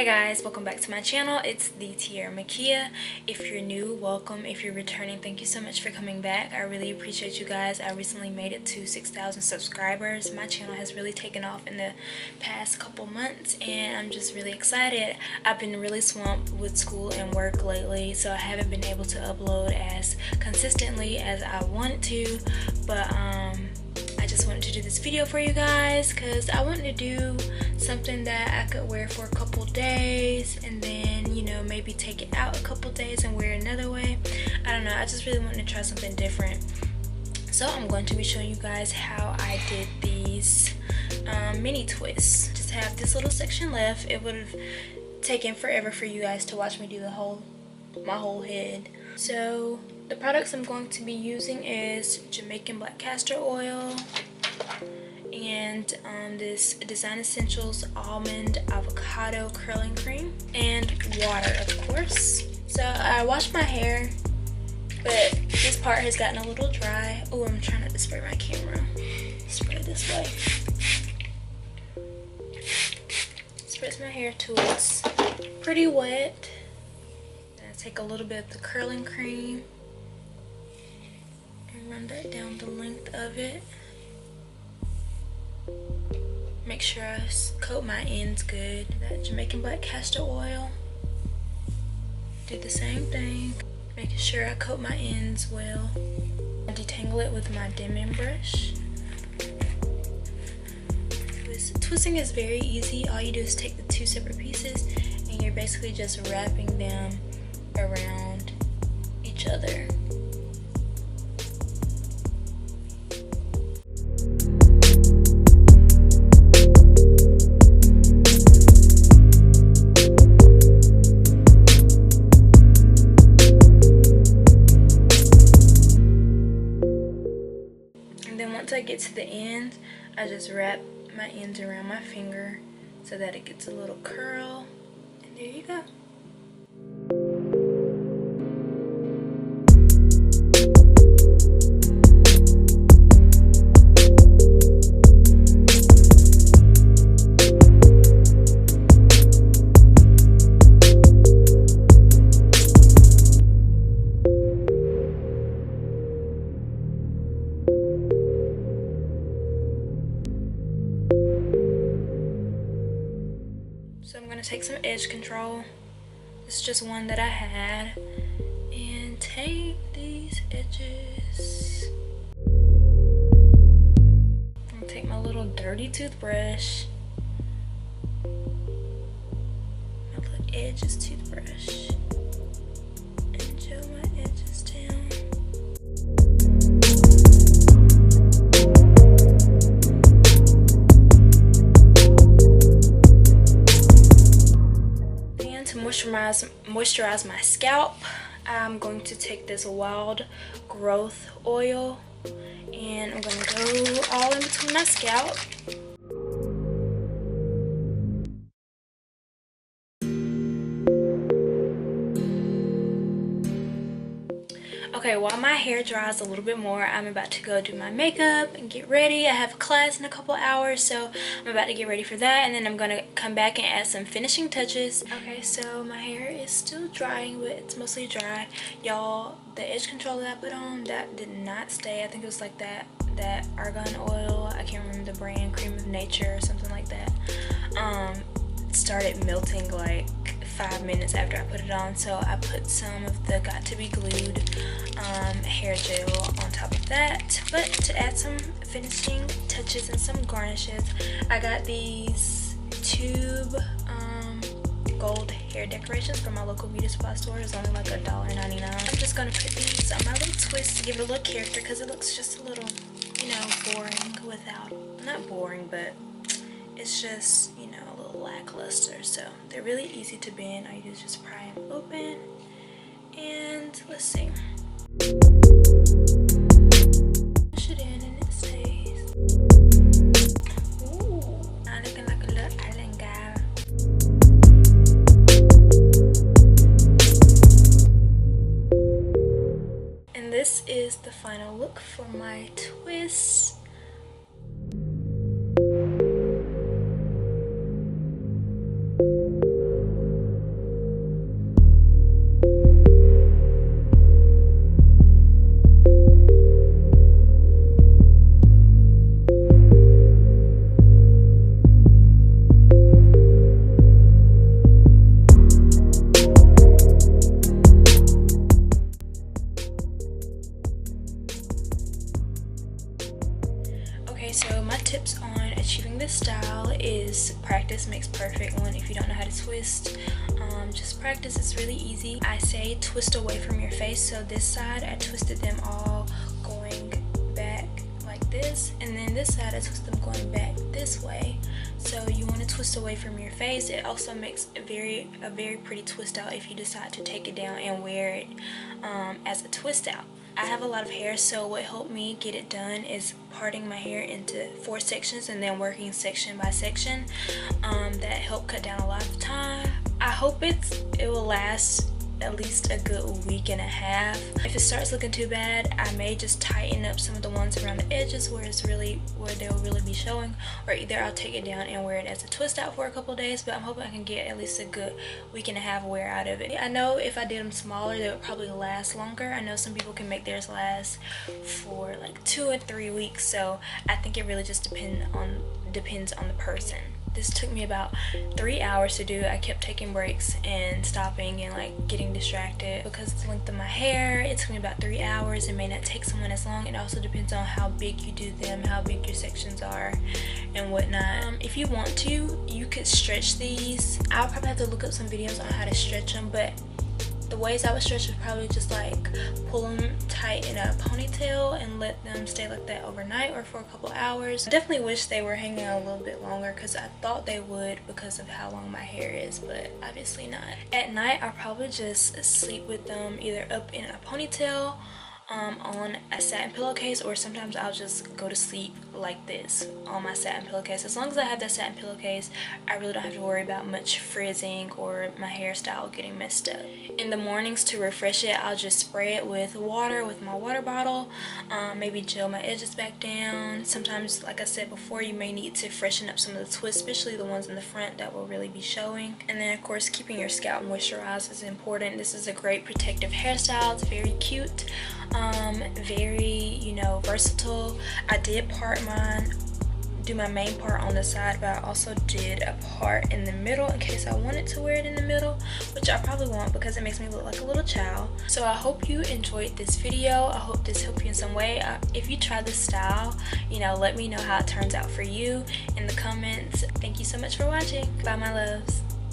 Hi guys, welcome back to my channel. It's TheTiaraMakia. If you're new, welcome. If you're returning, thank you so much for coming back. I really appreciate you guys. I recently made it to 6,000 subscribers. My channel has really taken off in the past couple months and I'm just really excited. I've been really swamped with school and work lately, so I haven't been able to upload as consistently as I wanted to, but I just wanted to do this video for you guys because I wanted to do something that I could wear for a couple days and then, you know, maybe take it out a couple days and wear it another way. I don't know, I just really wanted to try something different. So I'm going to be showing you guys how I did these mini twists. Just have this little section left. It would have taken forever for you guys to watch me do my whole head. So the products I'm going to be using is Jamaican black castor oil and this Design Essentials almond avocado curling cream and water, of course. So I washed my hair, but this part has gotten a little dry. Oh, I'm trying not to spray my camera. Spray it this way. Spreads my hair till it's pretty wet. Then I take a little bit of the curling cream and run that down the length of it. Make sure I coat my ends good. That Jamaican black castor oil. Do the same thing. Making sure I coat my ends well. I detangle it with my dimming brush. Twisting is very easy. All you do is take the two separate pieces and you're basically just wrapping them around each other. Once I get to the end, I just wrap my ends around my finger so that it gets a little curl, and there you go. So I'm going to take some edge control. This is just one that I had. And take these edges. I'm going to take my little dirty toothbrush. My little edges toothbrush. And gel my edges down. Moisturize my scalp, I'm going to take this wild growth oil and I'm going to go all in between my scalp. Okay, while my hair dries a little bit more, I'm about to go do my makeup and get ready. I have class in a couple hours, so I'm about to get ready for that, and then I'm going to come back and add some finishing touches. Okay, so my hair is still drying, but it's mostly dry. Y'all, the edge control that I put on, that did not stay. I think it was like that argan oil. I can't remember the brand, Cream of Nature or something like that. It started melting like 5 minutes after I put it on, so I put some of the Got To Be Glued hair gel on top of that. But to add some finishing touches and some garnishes, I got these tube gold hair decorations from my local beauty supply store. It's only like $1.99. I'm just gonna put these on my little twist to give it a little character because it looks just a little, you know, boring without, not boring, but it's just, you know, a little lackluster. So they're really easy to bend. All you do is just pry them open, and let's see. Push it in and it stays. Ooh, I'm looking like a little island guy. And this is the final look for my twist. this style is practice makes perfect one. If you don't know how to twist, just practice. It's really easy. I say twist away from your face, so this side I twisted them all going back like this, and then this side I twist them going back this way. So you want to twist away from your face. It also makes a very pretty twist out if you decide to take it down and wear it as a twist out. I have a lot of hair, so what helped me get it done is parting my hair into 4 sections and then working section by section. That helped cut down a lot of time. I hope it will last at least a good week and a half. If it starts looking too bad, I may just tighten up some of the ones around the edges where they'll really be showing, or either I'll take it down and wear it as a twist out for a couple days. But I'm hoping I can get at least a good week and a half wear out of it. I know if I did them smaller, they would probably last longer. I know some people can make theirs last for like 2 or 3 weeks, so I think it really just depends on the person. This took me about 3 hours to do. I kept taking breaks and stopping and like getting distracted because of the length of my hair. It took me about 3 hours. It may not take someone as long. It also depends on how big you do them, how big your sections are and whatnot. If you want to, you could stretch these. I'll probably have to look up some videos on how to stretch them, but the ways I would stretch was probably just like pull them tight in a ponytail and let them stay like that overnight or for a couple hours. I definitely wish they were hanging out a little bit longer because I thought they would because of how long my hair is, but obviously not. At night, I'll probably just sleep with them either up in a ponytail on a satin pillowcase, or sometimes I'll just go to sleep like this on my satin pillowcase. As long as I have that satin pillowcase, I really don't have to worry about much frizzing or my hairstyle getting messed up. In the mornings, to refresh it, I'll just spray it with water with my water bottle, maybe gel my edges back down. Sometimes, like I said before, you may need to freshen up some of the twists, especially the ones in the front that will really be showing. And then of course, keeping your scalp moisturized is important. This is a great protective hairstyle. It's very cute, very, you know, versatile. I did do my main part on the side, but I also did a part in the middle in case I wanted to wear it in the middle, which I probably won't because it makes me look like a little child. So I hope you enjoyed this video. I hope this helped you in some way. If you try this style, you know, let me know how it turns out for you in the comments. Thank you so much for watching. Bye, my loves.